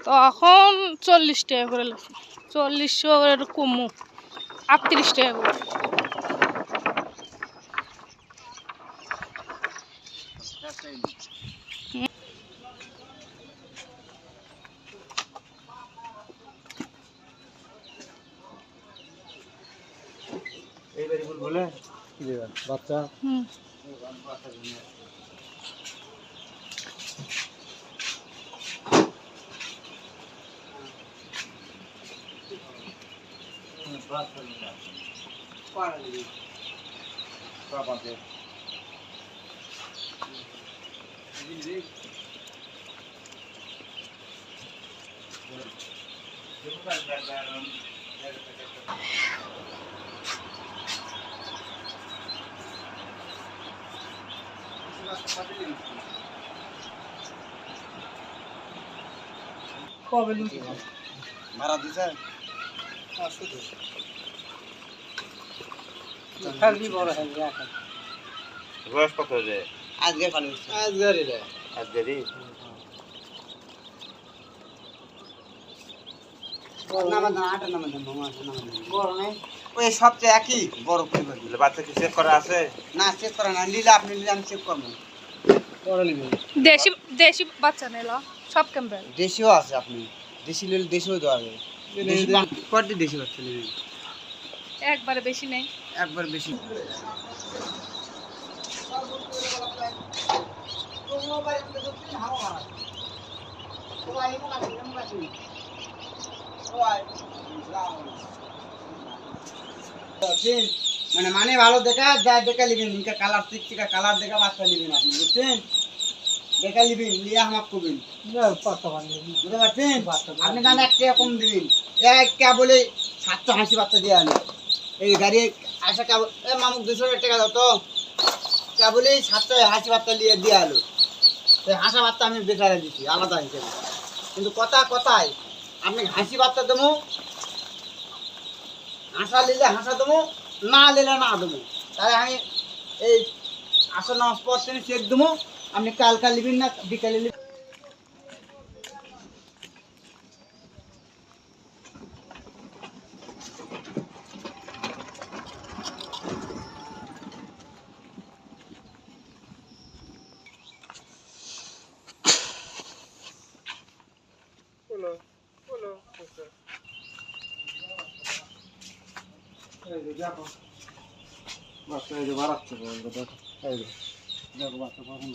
তখন 40 টাকা করে লাগছে, 40 কমু 38 টাকা করে। এইবারে বলে কি দেবা বাচ্চা কবে লুচি মারা দিছে খালি বড় হয়ে যায়। বয়স কত রে? আজকে পানি আজকেরই ওই সবচেয়ে একই বড় পরিবার। বাচ্চা কি চেক করা আছে? না চেক করা না, নিলে আপনি নিলে আমি চেক করবো। দেশি দেশি বাচ্চা নিল সব ক্যাম্পেল। দেশিও আছে, আপনি দেশি নিলে দেশিও দেওয়া যাবে। কয়টি দেশি বাচ্চা নেবেন? একবারে বেশি নেই, একবার বেশি। মানে মানে ভালো দেখা যা দেখা লিবেন, ইনকা কালার চিকচিকা কালার দেখা বাচ্চা লিবেন আপনি, বুঝছেন? দেখা লিবেন লিয়ে আমাকে কবেন, বুঝতে পারছেন? আপনি জানেন 1 টাকা কম দিবেন, একটা বলে 780 বাচ্চা দিয়ে আনে। এই গাড়ি আসা কেবল মামুক 200 টাকা দাও তো, কেবলই 780 বাচ্চা নিয়ে দিয়ে আলো। হাসা বাচ্চা আমি বেকারে দিচ্ছি আলাদা হিসেবে, কিন্তু কথায় আপনি হাসি বাচ্চা দেবো, হাসা নিলে হাসা দেবো, না নিলে না দেবো। তাই আমি এই আসা নামাজ পড়তে চেক দেবো, আপনি কালকা নিবেন না বিকালে নিবেন। দেখো বাচ্চা এই যে বাড়াচ্ছে, দেখো দেখো বাচ্চা কখন